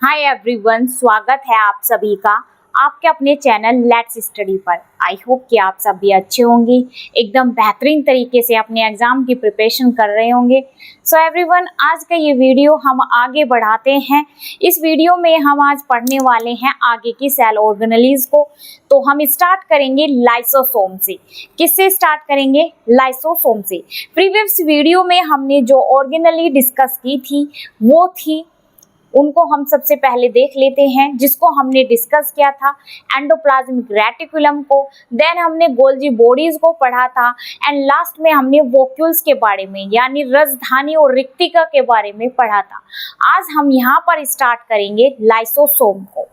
Hi everyone, स्वागत है आप सभी का आपके अपने चैनल लेट्स स्टडी पर। आई होप कि आप सभी अच्छे होंगे, एकदम बेहतरीन तरीके से अपने एग्जाम की प्रिपरेशन कर रहे होंगे। सो एवरीवन, आज का ये वीडियो हम आगे बढ़ाते हैं। इस वीडियो में हम आज पढ़ने वाले हैं आगे की सेल ऑर्गेनेलीज को। तो हम स्टार्ट करेंगे लाइसोसोम से। किससे स्टार्ट करेंगे? लाइसोसोम से। प्रीवियस वीडियो में हमने जो ऑर्गेनेली डिस्कस की थी वो थी, उनको हम सबसे पहले देख लेते हैं, जिसको हमने डिस्कस किया था एंडोप्लाज्मिक रेटिकुलम को, देन हमने गोल्जी बॉडीज को पढ़ा था एंड लास्ट में हमने वोक्यूल्स के बारे में यानी रजधानी और रिक्तिका के बारे में पढ़ा था। आज हम यहाँ पर स्टार्ट करेंगे लाइसोसोम को।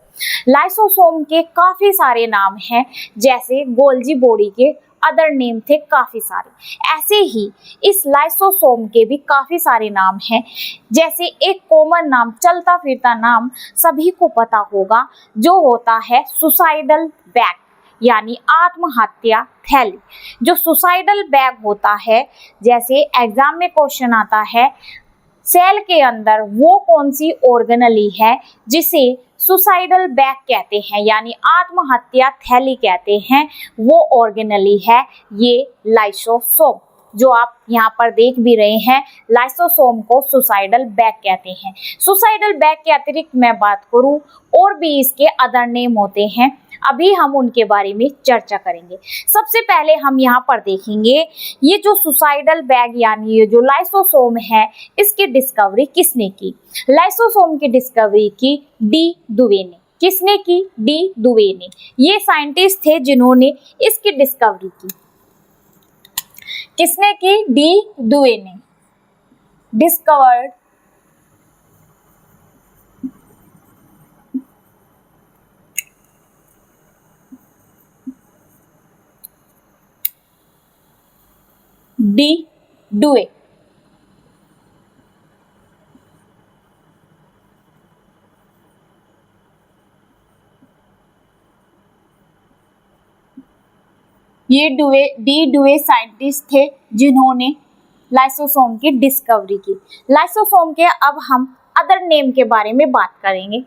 लाइसोसोम के काफी सारे नाम हैं, जैसे गोल्जी बॉडी के अदर नेम थे काफी सारे। ऐसे ही इस लाइसोसोम के भी काफी सारे नाम हैं, जैसे एक कॉमन नाम, चलता फिरता नाम सभी को पता होगा, जो होता है सुसाइडल बैग यानी आत्महत्या थैली। जो सुसाइडल बैग होता है, जैसे एग्जाम में क्वेश्चन आता है सेल के अंदर वो कौन सी ऑर्गेनेली है जिसे सुसाइडल बैग कहते हैं यानी आत्महत्या थैली कहते हैं, वो ऑर्गेनेली है ये लाइसोसोम। जो आप यहाँ पर देख भी रहे हैं, लाइसोसोम को सुसाइडल बैग कहते हैं। सुसाइडल बैग के अतिरिक्त मैं बात करूँ, और भी इसके अदर नेम होते हैं, अभी हम उनके बारे में चर्चा करेंगे। सबसे पहले हम यहाँ पर देखेंगे ये जो सुसाइडल बैग यानी ये जो लाइसोसोम है, इसकी डिस्कवरी किसने की? लाइसोसोम की डिस्कवरी की डी दुवे ने। किसने की? डी दुवे ने। ये साइंटिस्ट थे जिन्होंने इसकी डिस्कवरी की। किसने की? डी दुवे ने डिस्कवर्ड डी दुवे। ये डी दुवे साइंटिस्ट थे जिन्होंने लाइसोसोम की डिस्कवरी की। लाइसोसोम के अब हम अदर नेम के बारे में बात करेंगे।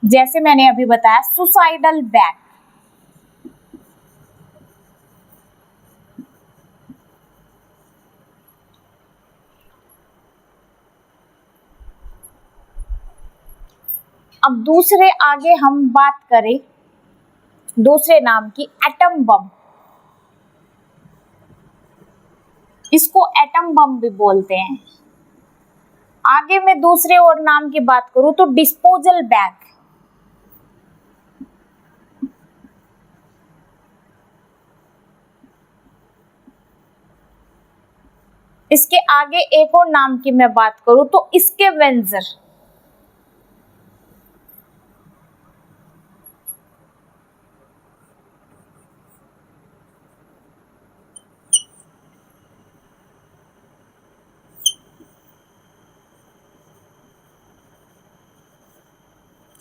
जैसे मैंने अभी बताया सुसाइडल बैग, अब दूसरे आगे हम बात करें दूसरे नाम की, एटम बम। इसको एटम बम भी बोलते हैं। आगे मैं दूसरे और नाम की बात करूं तो डिस्पोजल बैग। इसके आगे एक और नाम की मैं बात करूं तो स्कैवेंजर।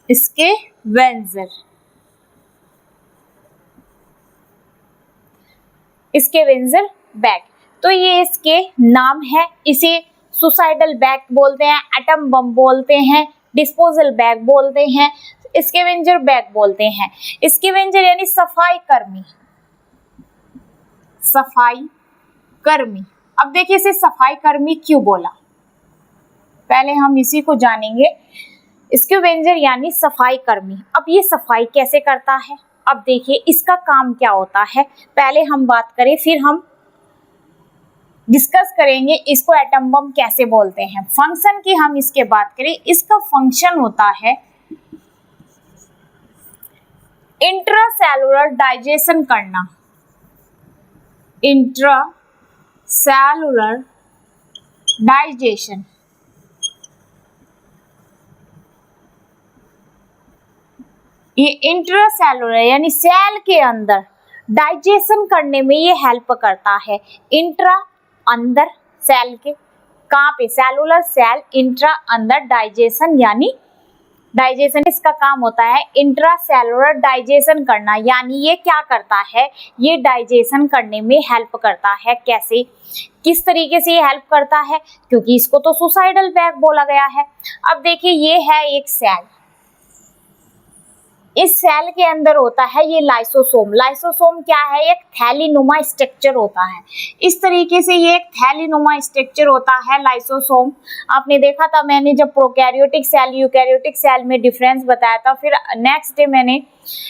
Scavenger scavenger bag. तो ये इसके नाम है। इसे सुसाइडल बैग बोलते हैं, एटम बम बोलते हैं, डिस्पोजल बैग बोलते हैं, स्कैवेंजर बैग बोलते हैं। स्कैवेंजर यानी सफाई कर्मी। सफाई कर्मी। अब देखिए इसे सफाई कर्मी क्यों बोला, पहले हम इसी को जानेंगे। स्कैवेंजर यानी सफाई कर्मी। अब ये सफाई कैसे करता है? अब देखिए इसका काम क्या होता है, पहले हम बात करें, फिर हम डिस्कस करेंगे इसको एटम बम कैसे बोलते हैं। फंक्शन की हम इसके बात करें, इसका फंक्शन होता है इंट्रासेलुलर डाइजेशन करना। Intracellular digestion. ये इंट्रासेलुलर यानी सेल के अंदर डाइजेशन करने में ये हेल्प करता है। इंट्रा अंदर, सेल के कहाँ पे? सेलुलर सेल, इंट्रा अंदर, डाइजेशन यानी डाइजेशन इसका काम होता है इंट्रासेलुलर डाइजेशन करना, यानी ये क्या करता है, ये डाइजेशन करने में हेल्प करता है। कैसे, किस तरीके से ये हेल्प करता है, क्योंकि इसको तो सुसाइडल बैग बोला गया है। अब देखिए ये है एक सेल, इस सेल के अंदर होता है ये लाइसोसोम। लाइसोसोम क्या है, एक थैलीनुमा स्ट्रक्चर होता है। इस तरीके से ये एक थैलीनुमा स्ट्रक्चर होता है लाइसोसोम। आपने देखा था मैंने जब प्रोकैरियोटिक सेल यूकैरियोटिक सेल में डिफरेंस बताया था, फिर नेक्स्ट डे मैंने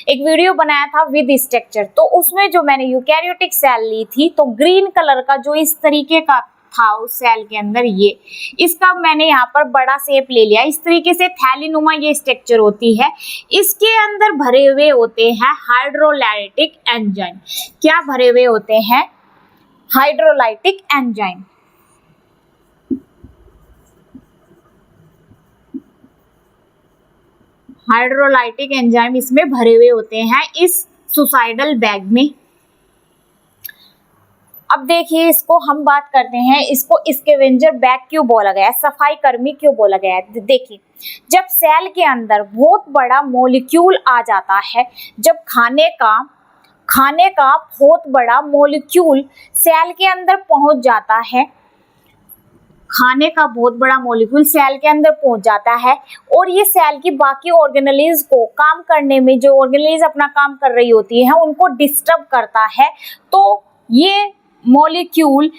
एक वीडियो बनाया था विद स्ट्रक्चर, तो उसमें जो मैंने यूकैरियोटिक सेल ली थी तो ग्रीन कलर का जो इस तरीके का था उस सेल के अंदर, ये इसका मैंने यहाँ पर बड़ा शेप ले लिया। इस तरीके से थैलीनुमा ये स्ट्रक्चर होती है। इसके अंदर भरे हुए होते हैं हाइड्रोलाइटिक एंजाइम। क्या भरे हुए होते हैं, हाइड्रोलाइटिक एंजाइम। हाइड्रोलाइटिक एंजाइम इसमें भरे हुए होते हैं इस सुसाइडल बैग में। अब देखिए इसको हम बात करते हैं, इसको स्कैवेंजर बैग क्यों बोला गया है, सफाई कर्मी क्यों बोला गया है। देखिए जब सेल के अंदर बहुत बड़ा मॉलिक्यूल आ जाता है, जब खाने का बहुत बड़ा मॉलिक्यूल सेल के अंदर पहुंच जाता है, खाने का बहुत बड़ा मॉलिक्यूल सेल के अंदर पहुंच जाता है और ये सेल की बाकी ऑर्गेनेलिज को काम करने में, जो ऑर्गेनेलिज अपना काम कर रही होती है उनको डिस्टर्ब करता है। तो ये मॉलिक्यूल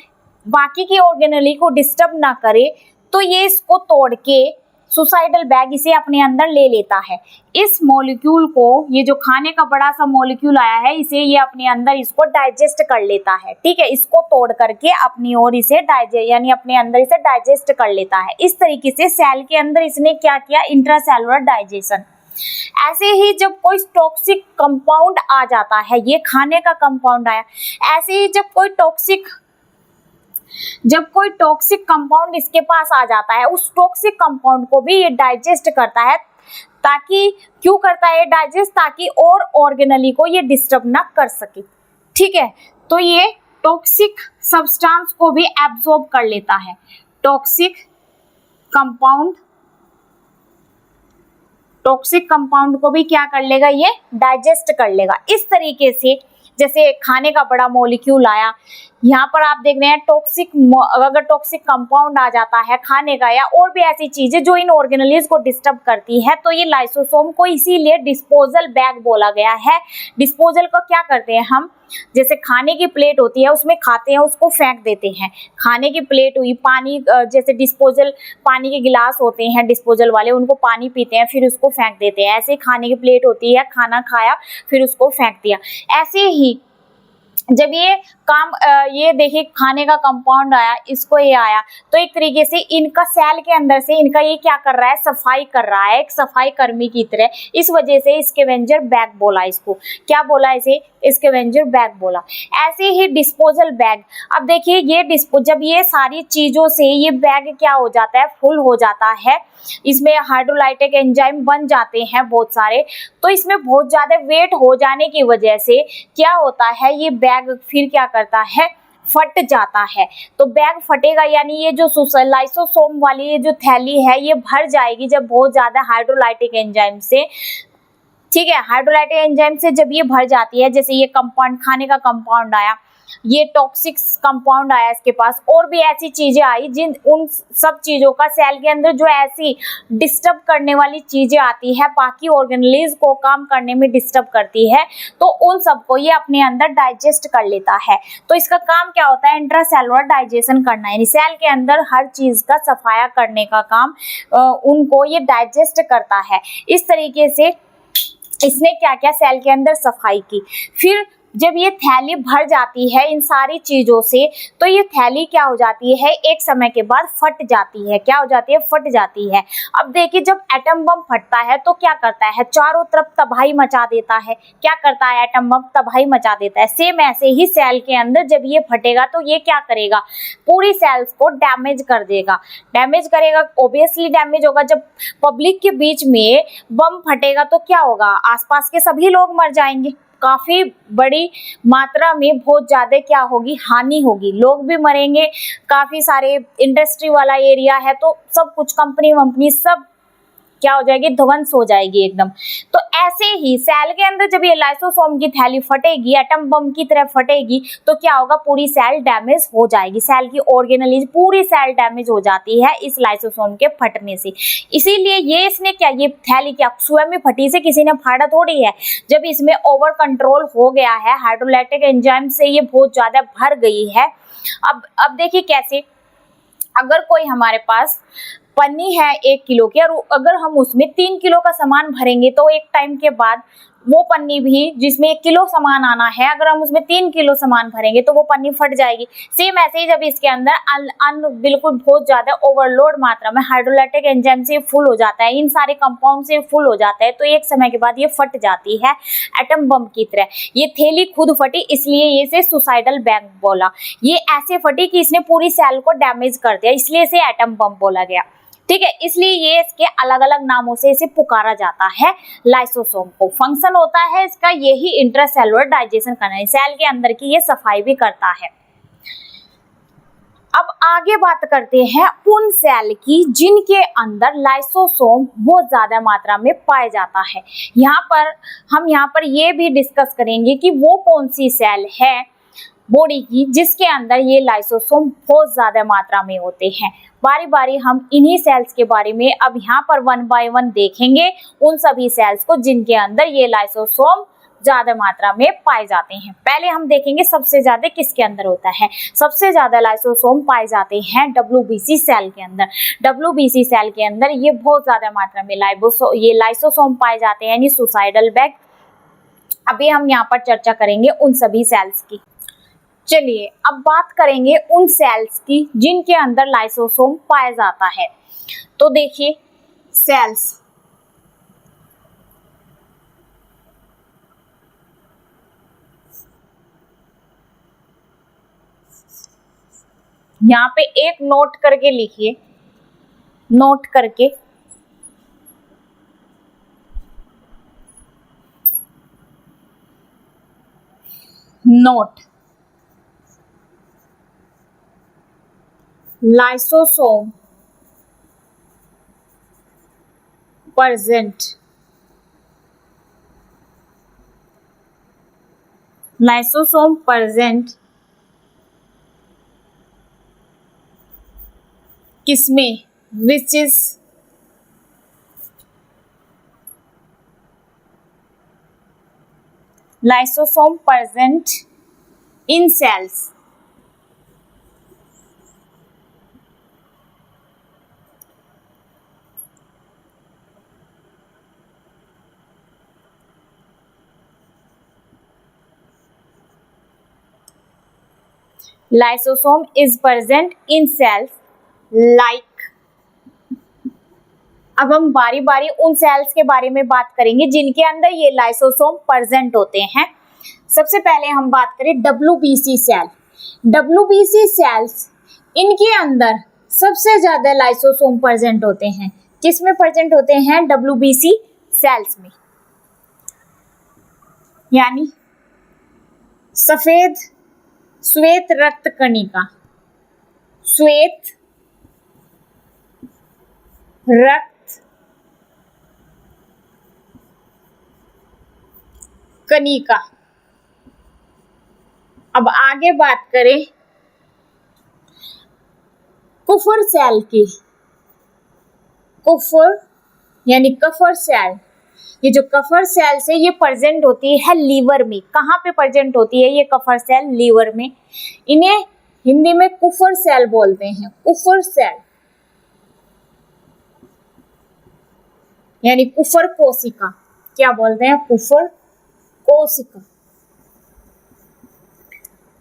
बाकी की ऑर्गेनेली को डिस्टर्ब ना करे, तो ये इसको तोड़ के सुसाइडल बैग इसे अपने अंदर ले लेता है। इस मॉलिक्यूल को, ये जो खाने का बड़ा सा मॉलिक्यूल आया है, इसे ये अपने अंदर इसको डाइजेस्ट कर लेता है। ठीक है, इसको तोड़ करके अपनी ओर इसे डाइजेस्ट यानी अपने अंदर इसे डाइजेस्ट कर लेता है। इस तरीके से सेल के अंदर इसने क्या किया, इंट्रासेलुलर डाइजेशन। ऐसे ही जब कोई टॉक्सिक कंपाउंड आ जाता है, ये खाने का कंपाउंड आया, ऐसे ही जब कोई टॉक्सिक कंपाउंड इसके पास आ जाता है, उस टॉक्सिक कंपाउंड को भी ये डाइजेस्ट करता है। ताकि क्यों करता है डाइजेस्ट, ताकि और ऑर्गेनली को ये डिस्टर्ब ना कर सके। ठीक है, तो ये टॉक्सिक सब्सटेंस को भी एब्जॉर्ब कर लेता है। टॉक्सिक कंपाउंड को भी क्या कर लेगा, ये डाइजेस्ट कर लेगा। इस तरीके से जैसे खाने का बड़ा मॉलिक्यूल आया, यहाँ पर आप देख रहे हैं अगर टॉक्सिक कंपाउंड आ जाता है खाने का या और भी ऐसी चीजें जो इन ऑर्गेनेलिज को डिस्टर्ब करती है, तो ये लाइसोसोम को इसीलिए डिस्पोजल बैग बोला गया है। डिस्पोजल को क्या करते हैं हम, जैसे खाने की प्लेट होती है उसमें खाते हैं, उसको फेंक देते हैं। खाने की प्लेट हुई, पानी जैसे डिस्पोजल पानी के गिलास होते हैं डिस्पोजल वाले, उनको पानी पीते हैं फिर उसको फेंक देते हैं। ऐसे खाने की प्लेट होती है, खाना खाया फिर उसको फेंक दिया। ऐसे ही जब ये देखिए खाने का कंपाउंड आया, इसको ये आया, तो एक तरीके से इनका सेल के अंदर से इनका ये क्या कर रहा है, सफाई कर रहा है, एक सफाई कर्मी की तरह। इस वजह से स्कैवेंजर बैग बोला इसको। क्या बोला इसे, स्कैवेंजर बैग बोला। ऐसे ही डिस्पोजल बैग। अब देखिए जब ये सारी चीजों से ये बैग क्या हो जाता है, फुल हो जाता है, इसमें हाइड्रोलाइटिक एंजाइम बन जाते हैं बहुत सारे, तो इसमें बहुत ज्यादा वेट हो जाने की वजह से क्या होता है, ये बैग फिर क्या करता है, फट जाता है। तो बैग फटेगा, यानी ये जो लाइसोसोम वाली ये जो थैली है ये भर जाएगी जब बहुत ज्यादा हाइड्रोलाइटिक एंजाइम से। ठीक है, हाइड्रोलाइटिक एंजाइम से जब ये भर जाती है, जैसे ये कंपाउंड खाने का कंपाउंड आया, ये टॉक्सिक कंपाउंड आया इसके पास, और भी ऐसी चीजें आई उन सब चीजों का सेल के अंदर जो ऐसी डिस्टर्ब करने वाली चीजें आती है, बाकी ऑर्गेनेलिज को काम करने में डिस्टर्ब करती है, तो उन सबको ये अपने अंदर डाइजेस्ट कर लेता है। तो इसका काम क्या होता है, इंट्रासेलुलर डाइजेशन करना, यानी सेल के अंदर हर चीज का सफाया करने का काम उनको ये डाइजेस्ट करता है। इस तरीके से इसने क्या क्या सेल के अंदर सफाई की। फिर जब ये थैली भर जाती है इन सारी चीजों से, तो ये थैली क्या हो जाती है, एक समय के बाद फट जाती है। क्या हो जाती है, फट जाती है। अब देखिए जब एटम बम फटता है तो क्या करता है, चारों तरफ तबाही मचा देता है। क्या करता है एटम बम, तबाही मचा देता है। सेम ऐसे ही सेल के अंदर जब ये फटेगा तो ये क्या करेगा, पूरी सेल्स को डैमेज कर देगा। डैमेज करेगा, ऑब्वियसली डैमेज होगा। जब पब्लिक के बीच में बम फटेगा तो क्या होगा, आसपास के सभी लोग मर जाएंगे। काफी बड़ी मात्रा में बहुत ज्यादा क्या होगी, हानि होगी, लोग भी मरेंगे। काफी सारे इंडस्ट्री वाला एरिया है तो सब कुछ कंपनी वंपनी सब क्या हो जाएगी, ध्वंस हो जाएगी एकदम। तो ऐसे ही सेल के अंदर जब ये लाइसोसोम की थैली फटेगी, एटम बम की तरह फटेगी, तो क्या होगा, पूरी सेल डैमेज हो जाएगी, सेल की ऑर्गेनेलिज पूरी सेल डैमेज हो जाती है इस लाइसोसोम के फटने से। इसीलिए ये इसने क्या, ये थैली क्या स्वयं में फटी से किसी ने फाड़ा थोड़ी है, जब इसमें ओवर कंट्रोल हो गया है, हाइड्रोलाइटिक एंजाइम से ये बहुत ज्यादा भर गई है। अब देखिए कैसे, अगर कोई हमारे पास पन्नी है 1 किलो की, और अगर हम उसमें 3 किलो का सामान भरेंगे, तो एक टाइम के बाद वो पन्नी भी, जिसमें 1 किलो सामान आना है, अगर हम उसमें 3 किलो सामान भरेंगे तो वो पन्नी फट जाएगी। सेम ऐसे ही जब इसके अंदर बिल्कुल बहुत ज्यादा ओवरलोड मात्रा में हाइड्रोलाइटिक एंजाइम से फुल हो जाता है, इन सारे कंपाउंड से फुल हो जाता है, तो एक समय के बाद ये फट जाती है एटम बम की तरह। ये थैली खुद फटी, इसलिए ये इसे सुसाइडल बैंक बोला। ये ऐसे फटी कि इसने पूरी सेल को डैमेज कर दिया, इसलिए इसे एटम बम बोला गया। ठीक है, इसलिए ये इसके अलग अलग नामों से इसे पुकारा जाता है लाइसोसोम को। फंक्शन होता है इसका यही इंट्रासेलुलर डाइजेशन करना है, सेल के अंदर की ये सफाई भी करता है। अब आगे बात करते हैं उन सेल की जिनके अंदर लाइसोसोम बहुत ज्यादा मात्रा में पाया जाता है। यहाँ पर ये भी डिस्कस करेंगे कि वो कौन सी सेल है बॉडी की जिसके अंदर ये लाइसोसोम बहुत ज्यादा मात्रा में होते हैं। बारी बारी हम इन्हीं सेल्स के बारे में अब यहाँ पर 1 बाय 1 देखेंगे, उन सभी सेल्स को जिनके अंदर ये लाइसोसोम ज्यादा मात्रा में पाए जाते हैं। पहले हम देखेंगे सबसे ज्यादा किसके अंदर होता है। सबसे ज्यादा लाइसोसोम पाए जाते हैं WBC सेल के अंदर। WBC सेल के अंदर ये बहुत ज्यादा मात्रा में ये लाइसोसोम पाए जाते हैं, यानी सुसाइडल बैग। अभी हम यहाँ पर चर्चा करेंगे उन सभी सेल्स की। चलिए अब बात करेंगे उन सेल्स की जिनके अंदर लाइसोसोम पाया जाता है। तो देखिए सेल्स, यहाँ पे एक नोट करके लिखिए, नोट करके note, lysosome present, lysosome present किसमें, which is lysosome present in cells, lysosome is present in cells like। अब हम बारी बारी उन सेल्स के बारे में बात करेंगे जिनके अंदर ये लाइसोसोम प्रेजेंट होते हैं। सबसे पहले हम बात करें WBC सेल। WBC सेल्स, इनके अंदर सबसे ज्यादा लाइसोसोम प्रेजेंट होते हैं। किसमें प्रेजेंट होते हैं? WBC सेल्स में, यानी सफेद श्वेत रक्त कणिका, श्वेत रक्त कणिका। अब आगे बात करें कुफर सेल की। कुफर यानी कफर सेल, ये जो कफर सेल है ये प्रेजेंट होती है लीवर में। कहाँ पे प्रेजेंट होती है ये कफर सेल? लीवर में। इन्हें हिंदी में कुफर सेल बोलते हैं, कुफर सेल यानी कुफर कोशिका। क्या बोलते हैं? कुफर कोशिका।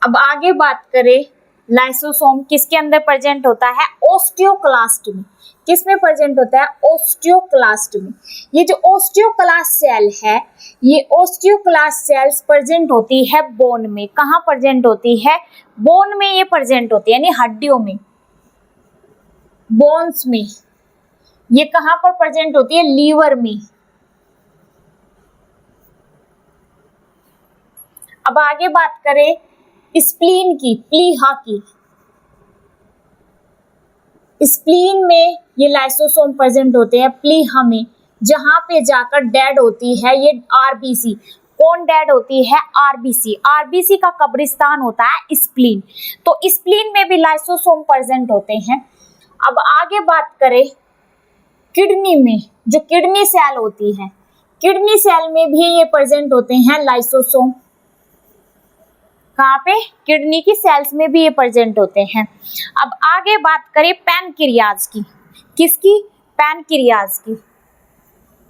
अब आगे बात करें लाइसोसोम किसके अंदर प्रेजेंट होता है? ओस्टियोक्लास्ट में। किस में प्रेजेंट होता है? ओस्टियोक्लास्ट में। ये जो ओस्टियोक्लास्ट सेल है, ये ओस्टियोक्लास्ट सेल्स प्रेजेंट होती है बोन में। कहाँ प्रेजेंट होती है? बोन में ये प्रेजेंट होती है, यानी हड्डियों में, बोन्स में। ये कहाँ पर प्रेजेंट होती है? लीवर में। अब आगे बात करें स्प्लीन की, प्लीहा की। स्प्लीन में ये लाइसोसोम प्रेजेंट होते हैं। प्लीहा में जहां पे जाकर डेड होती है ये आरबीसी। कौन डेड होती है? आरबीसी। आरबीसी का कब्रिस्तान होता है स्प्लीन। तो स्प्लीन में भी लाइसोसोम प्रेजेंट होते हैं। अब आगे बात करें किडनी में, जो किडनी सेल होती है, किडनी सेल में भी ये प्रेजेंट होते हैं लाइसोसोम। कहाँ पे? किडनी की सेल्स में भी ये प्रेजेंट होते हैं। अब आगे बात करें पैनक्रियाज की। किसकी? पैनक्रियाज की।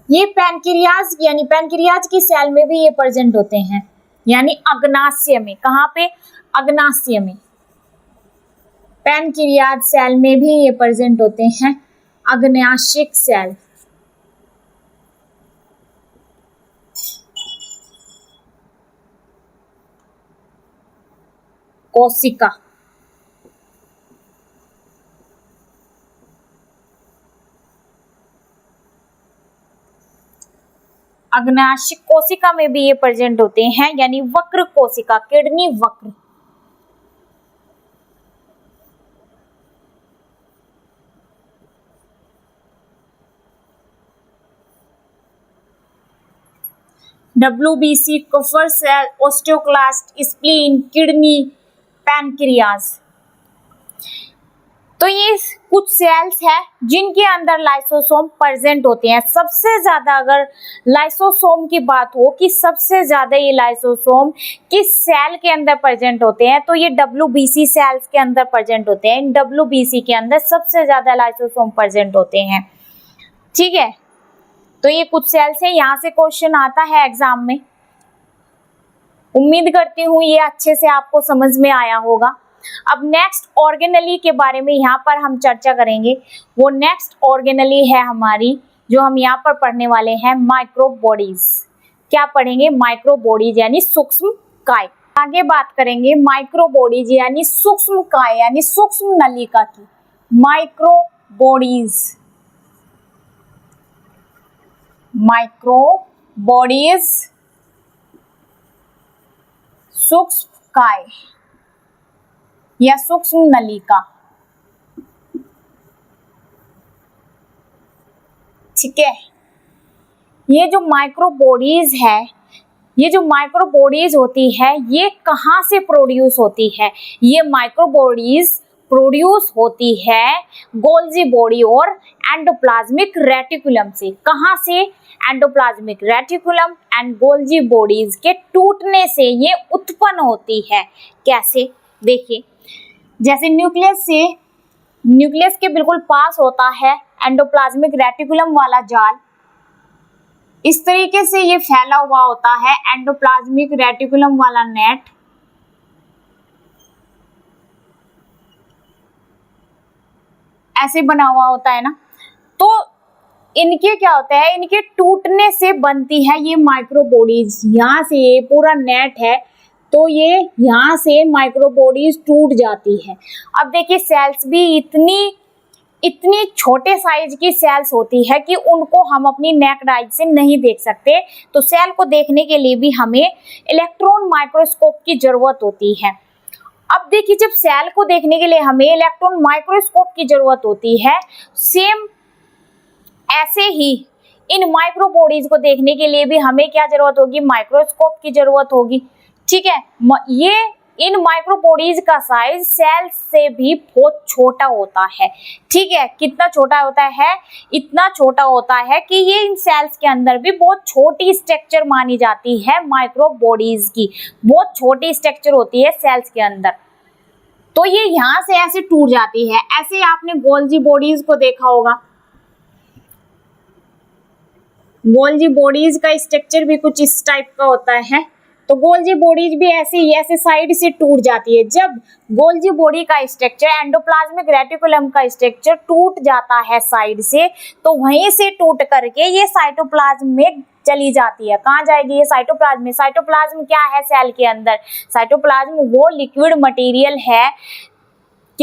ये पैनक्रियाज यानी पैनक्रियाज की सेल में भी ये प्रेजेंट होते हैं, यानी अग्नाशय में। कहाँ पे? अग्नाशय में। पैनक्रियाज सेल में भी ये प्रेजेंट होते हैं, अग्नाशयिक सेल। कोशिका। अग्नाशयिक कोशिका में भी ये प्रेजेंट होते हैं, यानी वक्र कोशिका, किडनी वक्र। WBC, Kupffer cell, osteoclast, spleen, kidney, pancreas. तो ये कुछ सेल्स हैं जिनके अंदर लाइसोसोम प्रेजेंट होते हैं। सबसे ज्यादा अगर लाइसोसोम की बात हो कि सबसे ज्यादा ये लाइसोसोम किस सेल के अंदर प्रेजेंट होते हैं, तो ये WBC सेल्स के अंदर प्रेजेंट होते हैं। इन WBC के अंदर सबसे ज्यादा लाइसोसोम प्रेजेंट होते हैं। ठीक है, तो ये कुछ सेल्स हैं, यहाँ से क्वेश्चन आता है एग्जाम में। उम्मीद करती हूँ ये अच्छे से आपको समझ में आया होगा। अब नेक्स्ट ऑर्गेनली के बारे में यहाँ पर हम चर्चा करेंगे। वो नेक्स्ट ऑर्गेनली है हमारी, जो हम यहाँ पर पढ़ने वाले हैं, माइक्रो बॉडीज। क्या पढ़ेंगे? माइक्रो बॉडीज यानी सूक्ष्म काय। आगे बात करेंगे माइक्रो बॉडीज यानी सूक्ष्म काय यानी सूक्ष्म नलिका की। माइक्रो बॉडीज, माइक्रो बॉडीज, सूक्ष्म काय या सूक्ष्म नलिका। ठीक है, ये जो माइक्रो बॉडीज है, ये जो माइक्रो बॉडीज होती है, ये कहाँ से प्रोड्यूस होती है? ये माइक्रो बॉडीज प्रोड्यूस होती है गोल्जी बॉडी और एंडोप्लाज्मिक रेटिकुलम से। कहाँ से? Endoplasmic reticulum and Golgi bodies के टूटने से ये उत्पन्न होती है। कैसे? देखिए, जैसे न्यूक्लियस के बिल्कुल पास होता है एंडोप्लाज्मिक रेटिकुलम वाला जाल, इस तरीके से ये फैला हुआ होता है एंडोप्लाज्मिक रेटिकुलम वाला नेट। ऐसे बना हुआ होता है ना। तो इनके क्या होता है? इनके टूटने से बनती है ये माइक्रो बॉडीज। यहाँ से ये पूरा नेट है, तो ये यहाँ से माइक्रो बॉडीज टूट जाती है। अब देखिए, सेल्स भी इतनी छोटे साइज की सेल्स होती है कि उनको हम अपनी नेक्ड आई से नहीं देख सकते। तो सेल को देखने के लिए भी हमें इलेक्ट्रॉन माइक्रोस्कोप की जरूरत होती है। अब देखिए, जब सेल को देखने के लिए हमें इलेक्ट्रॉन माइक्रोस्कोप की जरूरत होती है, सेम ऐसे ही इन माइक्रो बॉडीज को देखने के लिए भी हमें क्या जरूरत होगी? माइक्रोस्कोप की जरूरत होगी। ठीक है, ये इन माइक्रो बॉडीज का साइज सेल से भी बहुत छोटा होता है। ठीक है, कितना छोटा होता है? इतना छोटा होता है कि ये इन सेल्स के अंदर भी बहुत छोटी स्ट्रक्चर मानी जाती है माइक्रो बॉडीज की। बहुत छोटी स्ट्रक्चर होती है सेल्स के अंदर। तो ये यहाँ से ऐसे टूट जाती है। ऐसे आपने गोल्जी बॉडीज को देखा होगा। गोल्जी बॉडीज का स्ट्रक्चर भी कुछ इस टाइप का होता है। तो गोल्जी बॉडीज भी ऐसे साइड से टूट जाती है। जब गोल्जी बॉडी का स्ट्रक्चर, एंडोप्लाज्मिक रेटिकुलम का स्ट्रक्चर टूट जाता है साइड से, तो वहीं से टूट करके ये साइटोप्लाज्म में चली जाती है। कहाँ जाएगी? ये साइटोप्लाज्म में। साइटोप्लाज्म क्या है सेल के अंदर? साइटोप्लाज्म वो लिक्विड मटेरियल है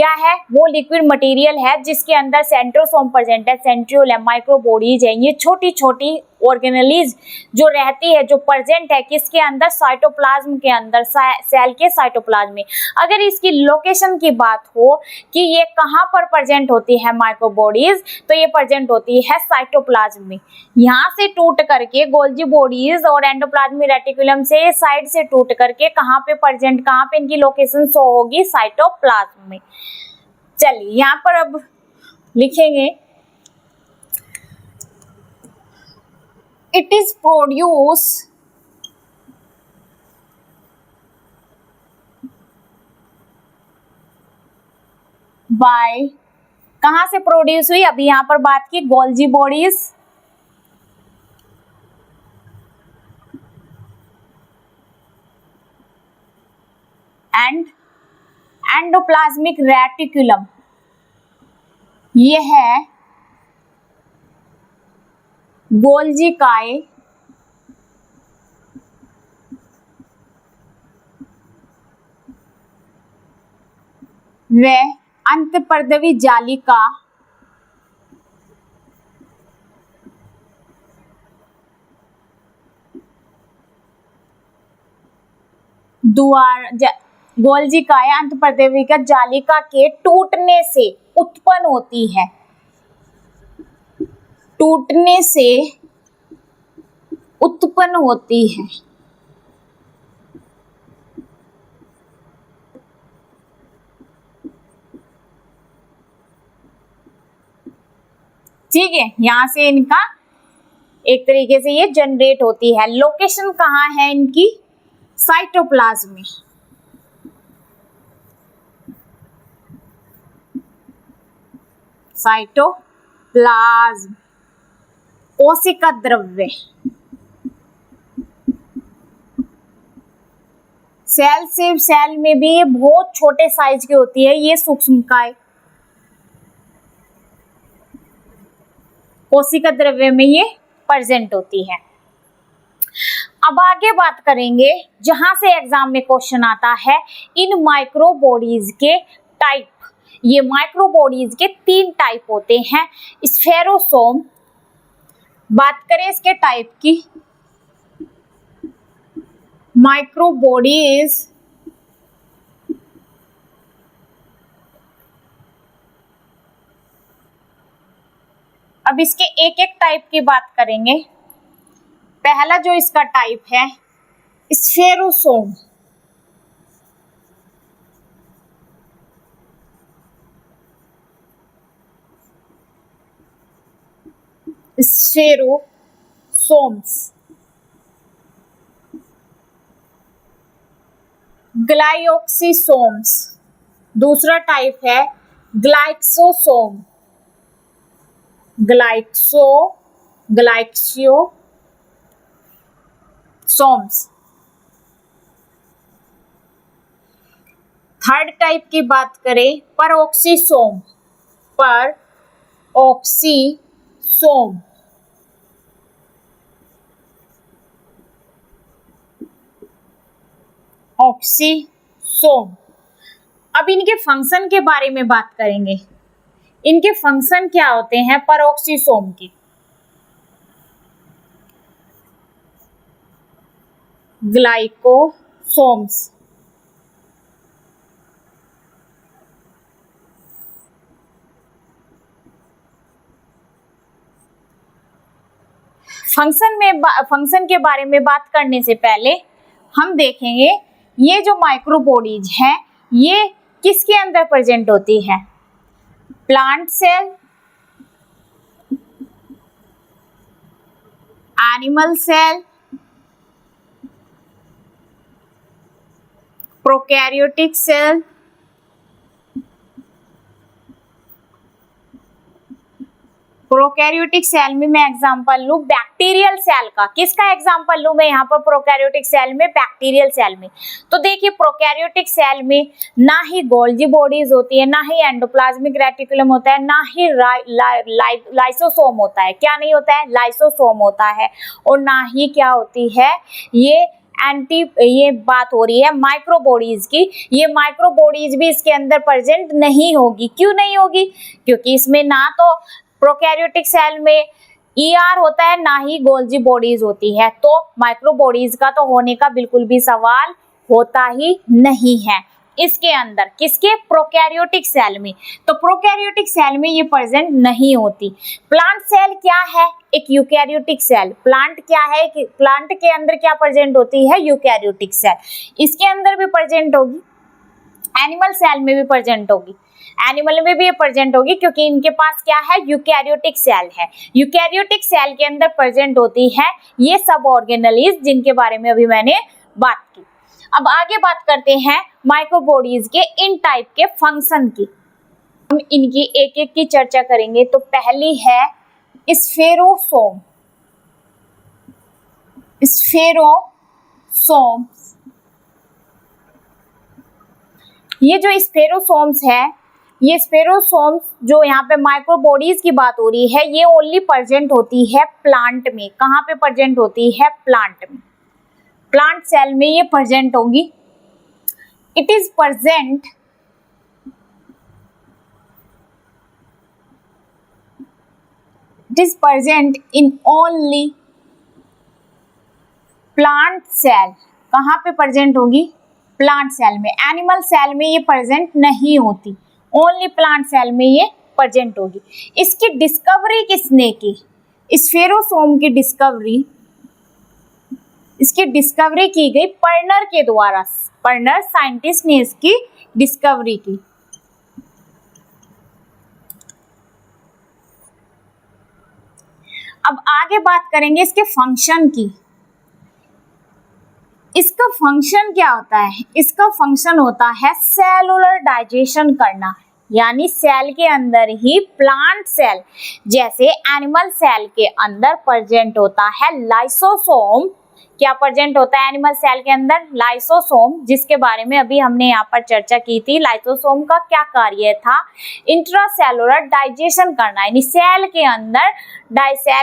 क्या है, वो लिक्विड मटेरियल है जिसके अंदर सेंट्रोसोम प्रेजेंट है, सेंट्रियोल है, माइक्रोबॉडीज है, ये छोटी छोटी ऑर्गेनेलीज जो रहती है, जो प्रेजेंट है किसके अंदर, साइटोप्लाज्म के अंदर, सेल के साइटोप्लाज्म में। अगर इसकी लोकेशन की बात हो कि ये कहाँ पर प्रेजेंट होती है माइक्रोबॉडीज, तो ये प्रेजेंट होती है साइटोप्लाज्म में। यहाँ से टूट करके गोल्जी बॉडीज और एंडोप्लाज्मिक रेटिकुलम से साइड से टूट करके कहाँ पे प्रेजेंट, कहाँ पे इनकी लोकेशन शो होगी, साइटोप्लाज्म में। चलिए यहाँ पर अब लिखेंगे, इट इज प्रोड्यूस बाय, कहाँ से प्रोड्यूस हुई, अभी यहाँ पर बात की Golgi bodies and endoplasmic reticulum, ये है गोल्जी काय व अंतःपर्दवी जालिका गोल्जी काय अंतःपर्दवी जालिका के टूटने से उत्पन्न होती है, टूटने से उत्पन्न होती है। ठीक है, यहां से इनका एक तरीके से ये जनरेट होती है। लोकेशन कहाँ है इनकी, साइटोप्लाज्म में। साइटोप्लाज्म कोशिका द्रव्य, सेल से सेल में भी ये बहुत छोटे साइज की होती है, ये सूक्ष्मकाय कोशिका द्रव्य में ये प्रेजेंट होती है। अब आगे बात करेंगे, जहां से एग्जाम में क्वेश्चन आता है, इन माइक्रोबॉडीज के टाइप। ये माइक्रोबॉडीज के 3 टाइप होते हैं। स्फेरोसोम, बात करें इसके टाइप की, माइक्रोबॉडीज अब इसके एक एक टाइप की बात करेंगे। पहला जो इसका टाइप है स्फेरोसोम, स्फेरोसोम्स। ग्लाइओक्सिसोम्स, दूसरा टाइप है ग्लाइक्सोसोम, ग्लाइक्सियोसोम्स। थर्ड टाइप की बात करें परऑक्सीसोम, परऑक्सीसोम। ऑक्सीसोम। अब इनके फंक्शन के बारे में बात करेंगे। इनके फंक्शन क्या होते हैं परऑक्सीसोम के, ग्लाइकोसोम्स। फंक्शन के बारे में बात करने से पहले हम देखेंगे ये जो माइक्रोबॉडीज है ये किसके अंदर प्रेजेंट होती है, plant cell, animal cell, prokaryotic cell, prokaryotic cell में मैं एग्जांपल लूं बैक्टीरियल सेल का, किसका एग्जांपल लूं मैं यहाँ पर प्रोकैरियोटिक सेल में, बैक्टीरियल सेल में। तो देखिए प्रोकैरियोटिक सेल में ना ही गोल्जी बॉडीज होती है, ना ही एंडोप्लाज्मिक रेटिकुलम होता है, ना ही लाइसोसोम होता है। क्या नहीं होता है, लाइसोसोम होता है। और ना ही क्या होती है, ये ये बात हो रही है माइक्रोबॉडीज की। ये माइक्रोबॉडीज भी इसके अंदर प्रेजेंट नहीं होगी। क्यों नहीं होगी? क्योंकि इसमें ना तो प्रोकैरियोटिक सेल में ER होता है, ना ही गोल्जी बॉडीज होती है, तो माइक्रोबॉडीज का तो होने का बिल्कुल भी सवाल होता ही नहीं है इसके अंदर। किसके? प्रोकैरियोटिक सेल में। तो प्रोकैरियोटिक सेल में ये प्रेजेंट नहीं होती। प्लांट सेल क्या है? एक यूकैरियोटिक सेल। प्लांट क्या है? प्लांट के अंदर क्या प्रेजेंट होती है? Eukaryotic cell. इसके अंदर भी प्रेजेंट होगी, एनिमल सेल में भी प्रेजेंट होगी, एनिमल में भी प्रेजेंट होगी, क्योंकि इनके पास क्या है? यूकैरियोटिक सेल है। यूकैरियोटिक सेल के अंदर प्रेजेंट होती है ये सब ऑर्गेनेलिज जिनके बारे में अभी मैंने बात की। अब आगे बात करते हैं माइक्रोबॉडीज के इन टाइप के फंक्शन की। हम इनकी एक एक की चर्चा करेंगे। तो पहली है स्फेरोसोम। स्फेरोसोम्स, ये जो स्फेरोसोम्स है, ये स्फेरोसोम्स जो यहाँ पे माइक्रोबॉडीज की बात हो रही है, ये ओनली प्रेजेंट होती है प्लांट में। कहाँ पे प्रेजेंट होती है? प्लांट में। प्लांट सेल में ये प्रेजेंट होगी। It is present in only plant cell. कहाँ पे प्रेजेंट होगी? प्लांट सेल में। एनिमल सेल में ये प्रेजेंट नहीं होती, ओनली प्लांट सेल में ये प्रेजेंट होगी। इसकी डिस्कवरी किसने की? स्फेरोसोम की डिस्कवरी की गई पर्नर के द्वारा। पर्नर साइंटिस्ट ने इसकी डिस्कवरी की। अब आगे बात करेंगे इसके फंक्शन की। इसका फंक्शन क्या होता है? इसका फंक्शन होता है सेलुलर डाइजेशन करना, यानी सेल के अंदर ही प्लांट सेल जैसे एनिमल सेल के अंदर प्रेजेंट होता है लाइसोसोम। क्या प्रेजेंट होता है एनिमल सेल के अंदर? लाइसोसोम, जिसके बारे में अभी हमने यहाँ पर चर्चा की थी। लाइसोसोम का क्या कार्य था? इंट्रासेलुलर डाइजेशन करना, यानी सेल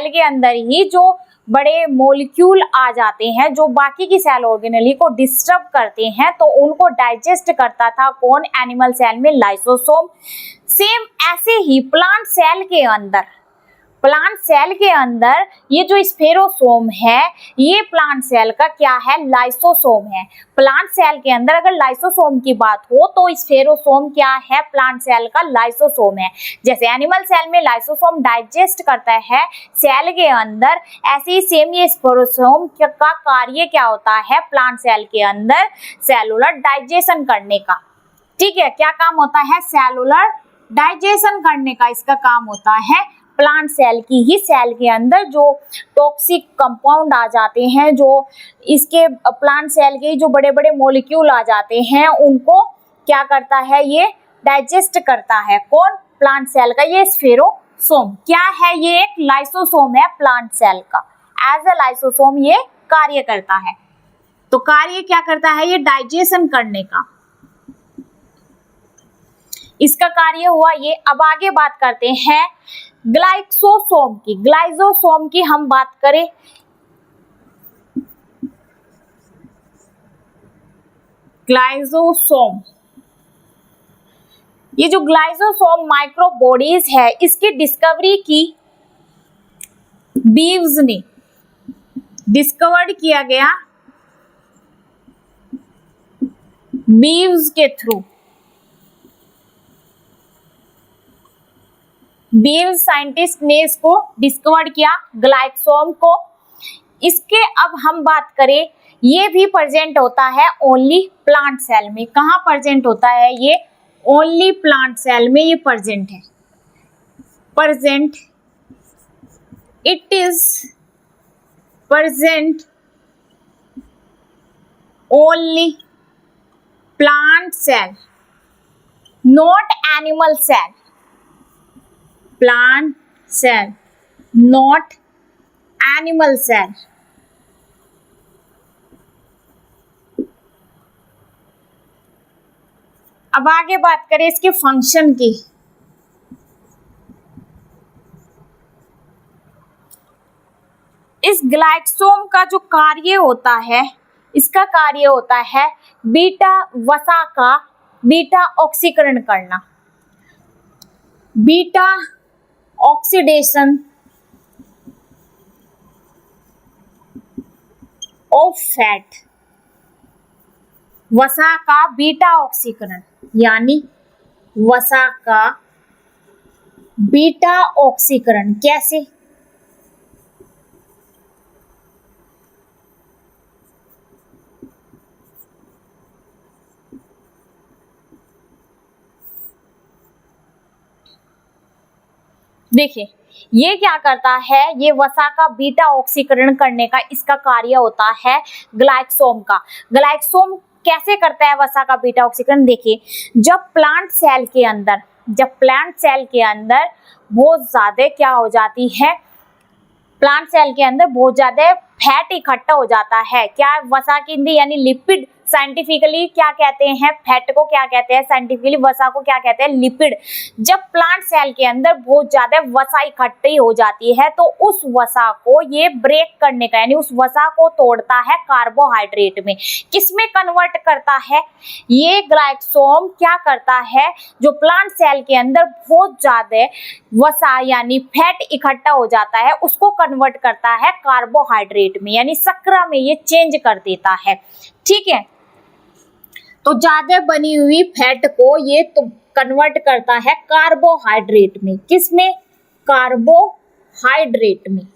के अंदर ही जो बड़े मॉलिक्यूल आ जाते हैं जो बाकी की सेल ऑर्गेनेली को डिस्टर्ब करते हैं, तो उनको डाइजेस्ट करता था कौन? एनिमल सेल में लाइसोसोम। सेम ऐसे ही प्लांट सेल के अंदर ये जो स्फेरोसोम है, ये प्लांट सेल का क्या है? लाइसोसोम है। प्लांट सेल के अंदर अगर लाइसोसोम की बात हो तो स्फेरोसोम क्या है? प्लांट सेल का लाइसोसोम है। जैसे एनिमल सेल में लाइसोसोम डाइजेस्ट करता है सेल के अंदर, ऐसे ही सेम ये स्फेरोसोम का कार्य क्या होता है? प्लांट सेल के अंदर सेलुलर डाइजेशन करने का। ठीक है, क्या काम होता है? सेलुलर डाइजेशन करने का इसका काम होता है। प्लांट सेल की ही सेल के अंदर जो टॉक्सिक कंपाउंड आ जाते हैं, जो इसके प्लांट सेल के जो बड़े बड़े मॉलिक्यूल आ जाते हैं, उनको क्या करता है? ये डाइजेस्ट करता है। कौन? प्लांट सेल का ये स्फेरोसोम। क्या है? ये एक लाइसोसोम है प्लांट सेल का। एज अ लाइसोसोम ये कार्य करता है। तो कार्य क्या करता है? ये डाइजेशन करने का इसका कार्य हुआ ये। अब आगे बात करते हैं ग्लाइसोसोम की। ग्लाइसोसोम की हम बात करें, ग्लाइसोसोम, ये जो ग्लाइसोसोम माइक्रोबॉडीज है, इसकी डिस्कवरी की बीव्स ने। डिस्कवर्ड किया गया बीव्स के थ्रू। बीव्स साइंटिस्ट ने इसको डिस्कवर किया, ग्लाइसोसोम को। इसके अब हम बात करें, ये भी प्रेजेंट होता है ओनली प्लांट सेल में। कहाँ प्रेजेंट होता है ये? ओनली प्लांट सेल में ये प्रेजेंट है। It is present only plant cell, not animal cell. Plant cell, not animal cell. अब आगे बात करें इसके फंक्शन की। इस ग्लाइसोसोम का जो कार्य होता है इसका कार्य होता है बीटा वसा का बीटा ऑक्सीकरण करना, बीटा ऑक्सीडेशन ऑफ फैट, वसा का बीटा ऑक्सीकरण, यानी वसा का बीटा ऑक्सीकरण। कैसे? देखिए ये क्या करता है, ये वसा का बीटा ऑक्सीकरण करने का इसका कार्य होता है ग्लाइक्सोम का। ग्लाइक्सोम कैसे करता है वसा का बीटा ऑक्सीकरण? देखिए जब प्लांट सेल के अंदर बहुत ज्यादा क्या हो जाती है, प्लांट सेल के अंदर बहुत ज्यादा फैट इकट्ठा हो जाता है। क्या? वसा की हिंदी यानी लिपिड। साइंटिफिकली क्या कहते हैं? फैट को क्या कहते हैं? साइंटिफिकली वसा को क्या कहते हैं? लिपिड। जब प्लांट सेल के अंदर बहुत ज्यादा वसा इकट्ठी हो जाती है तो उस वसा को ये ब्रेक करने का, यानी उस वसा को तोड़ता है कार्बोहाइड्रेट में। किसमें कन्वर्ट करता है? ये ग्लाइक्सोम क्या करता है, जो प्लांट सेल के अंदर बहुत ज्यादा वसा यानी फैट इकट्ठा हो जाता है उसको कन्वर्ट करता है कार्बोहाइड्रेट में, यानी शर्करा में ये चेंज कर देता है। ठीक है, तो ज्यादा बनी हुई फैट को ये तो कन्वर्ट करता है कार्बोहाइड्रेट में। किसमें? कार्बोहाइड्रेट में,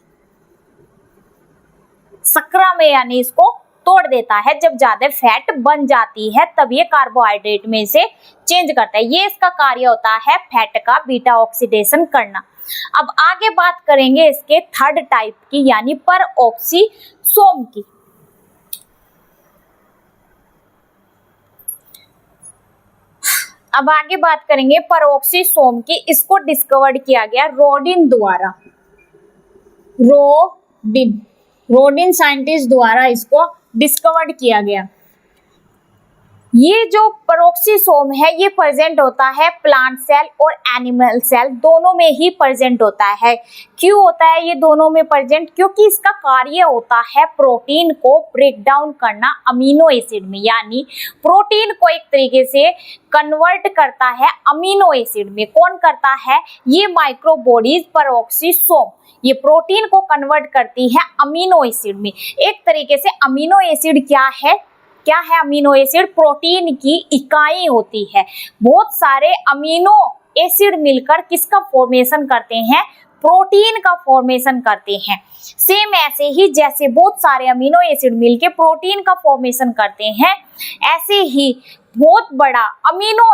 शर्करा में, यानी इसको तोड़ देता है। जब ज्यादा फैट बन जाती है तब ये कार्बोहाइड्रेट में से चेंज करता है। ये इसका कार्य होता है फैट का बीटा ऑक्सीडेशन करना। अब आगे बात करेंगे इसके थर्ड टाइप की, यानी परऑक्सीसोम की। अब आगे बात करेंगे परऑक्सीसोम की। इसको डिस्कवर्ड किया गया रोडिन द्वारा। रोडिन साइंटिस्ट द्वारा इसको डिस्कवर्ड किया गया। ये जो परऑक्सीसोम है ये प्रेजेंट होता है प्लांट सेल और एनिमल सेल दोनों में ही प्रेजेंट होता है। क्यों होता है ये दोनों में प्रेजेंट? क्योंकि इसका कार्य होता है प्रोटीन को ब्रेक डाउन करना अमीनो एसिड में, यानी प्रोटीन को एक तरीके से कन्वर्ट करता है अमीनो एसिड में। कौन करता है? ये माइक्रोबॉडीज परऑक्सीसोम ये प्रोटीन को कन्वर्ट करती है अमीनो एसिड में। एक तरीके से अमीनो एसिड क्या है अमीनो एसिड? प्रोटीन की इकाई होती है। बहुत सारे अमीनो एसिड मिलकर किसका फॉर्मेशन करते हैं? प्रोटीन का फॉर्मेशन करते हैं। सेम ऐसे ही जैसे बहुत सारे अमीनो एसिड मिलकर प्रोटीन का फॉर्मेशन करते हैं, ऐसे ही बहुत बड़ा अमीनो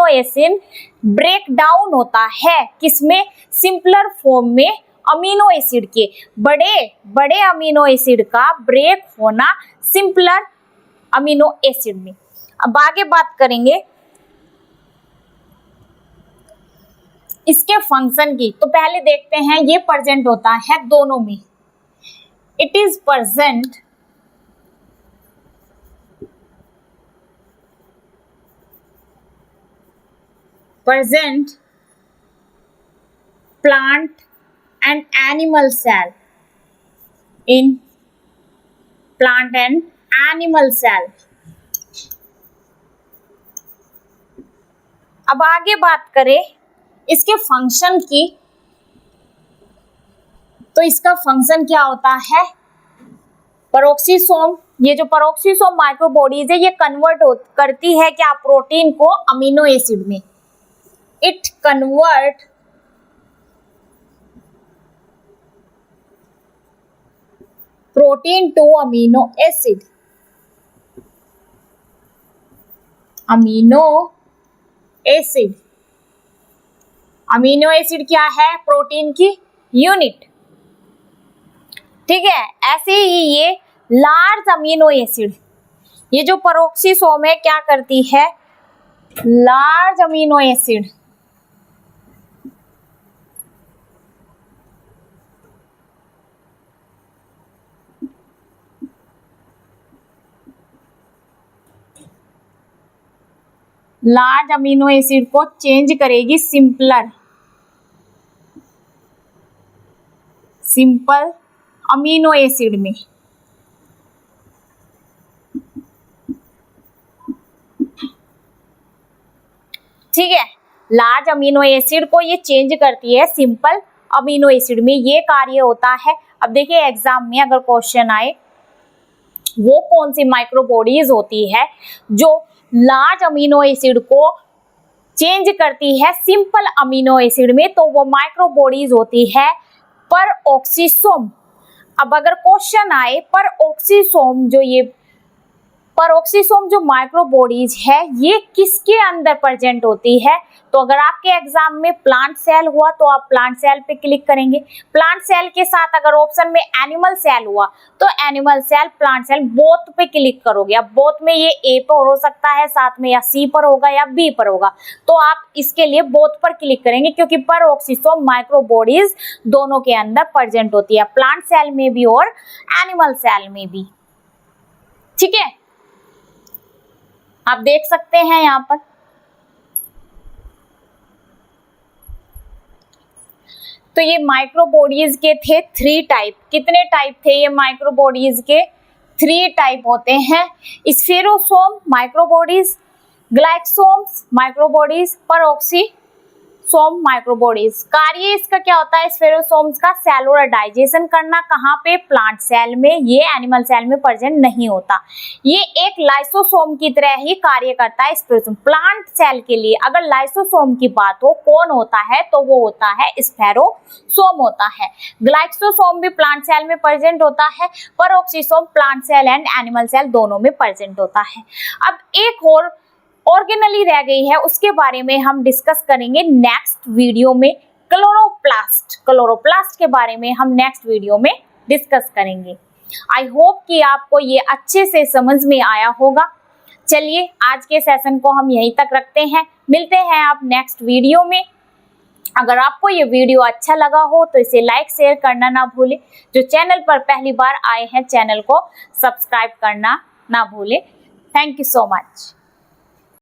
एसिड ब्रेक डाउन होता है। किसमें? सिंपलर फॉर्म में अमीनो एसिड के। बड़े अमीनो एसिड का ब्रेक होना सिंपलर अमीनो एसिड में। अब आगे बात करेंगे इसके फंक्शन की। तो पहले देखते हैं ये प्रेजेंट होता है दोनों में। It is present plant and animal cell in plant and animal cell। अब आगे बात करें इसके फंक्शन की, तो इसका फंक्शन क्या होता है? परऑक्सीसोम, ये जो परऑक्सीसोम माइक्रोबॉडीज है ये कन्वर्ट करती है क्या? प्रोटीन को अमीनो एसिड में। It convert protein to amino acid. Amino acid क्या है? प्रोटीन की यूनिट। ठीक है, ऐसे ही ये लार्ज अमीनो एसिड, ये जो परऑक्सीसोम है क्या करती है? लार्ज अमीनो एसिड को चेंज करेगी सिंपल अमीनो एसिड में। ठीक है। लार्ज अमीनो एसिड को ये चेंज करती है सिंपल अमीनो एसिड में, ये कार्य होता है। अब देखिए एग्जाम में अगर क्वेश्चन आए वो कौन सी माइक्रोबॉडीज होती है जो लार्ज अमीनो एसिड को चेंज करती है सिंपल अमीनो एसिड में, तो वो माइक्रोबॉडीज होती है परऑक्सीसोम। अब अगर क्वेश्चन आए परऑक्सीसोम जो माइक्रोबॉडीज है ये किसके अंदर प्रेजेंट होती है, तो अगर आपके एग्जाम में प्लांट सेल हुआ तो आप प्लांट सेल पे क्लिक करेंगे। प्लांट सेल के साथ अगर ऑप्शन में एनिमल सेल हुआ तो animal cell, plant cell both पे क्लिक करोगे। अब बोथ में ये ए पर हो सकता है, साथ में या सी पर होगा या बी पर होगा, तो आप इसके लिए बोथ पर क्लिक करेंगे क्योंकि परऑक्सीसोम माइक्रोबॉडीज दोनों के अंदर प्रेजेंट होती है, प्लांट सेल में भी और एनिमल सेल में भी। ठीक है, आप देख सकते हैं यहाँ पर। तो ये माइक्रोबॉडीज के थे 3 टाइप। कितने टाइप थे ये माइक्रोबॉडीज के? 3 टाइप होते हैं। स्फेरोसोम माइक्रोबॉडीज, ग्लाइकोसोम्स माइक्रोबॉडीज, परऑक्सीसोम माइक्रोबॉडीज। कार्य इसका क्या होता है स्फेरोसोम्स का? सेलुलर डाइजेशन करना। कहाँ पे? प्लांट सेल में, ये एनिमल सेल में प्रेजेंट नहीं होता। ये एक लाइसोसोम की तरह ही कार्य करता है स्फेरोसोम। प्लांट सेल के लिए अगर लाइसोसोम की बात हो, कौन होता है, तो वो होता है स्फेरोसोम होता है। ग्लाइकोसोम भी प्लांट सेल में प्रेजेंट होता है, peroxisome plant cell and animal cell दोनों में प्रेजेंट होता है। अब एक और ऑर्गेनली रह गई है, उसके बारे में हम डिस्कस करेंगे नेक्स्ट वीडियो में। क्लोरोप्लास्ट के बारे में हम नेक्स्ट वीडियो में डिस्कस करेंगे। आई होप कि आपको ये अच्छे से समझ में आया होगा। चलिए आज के सेशन को हम यहीं तक रखते हैं, मिलते हैं आप नेक्स्ट वीडियो में। अगर आपको ये वीडियो अच्छा लगा हो तो इसे लाइक शेयर करना ना भूलें। जो चैनल पर पहली बार आए हैं चैनल को सब्सक्राइब करना ना भूलें। Thank you so much.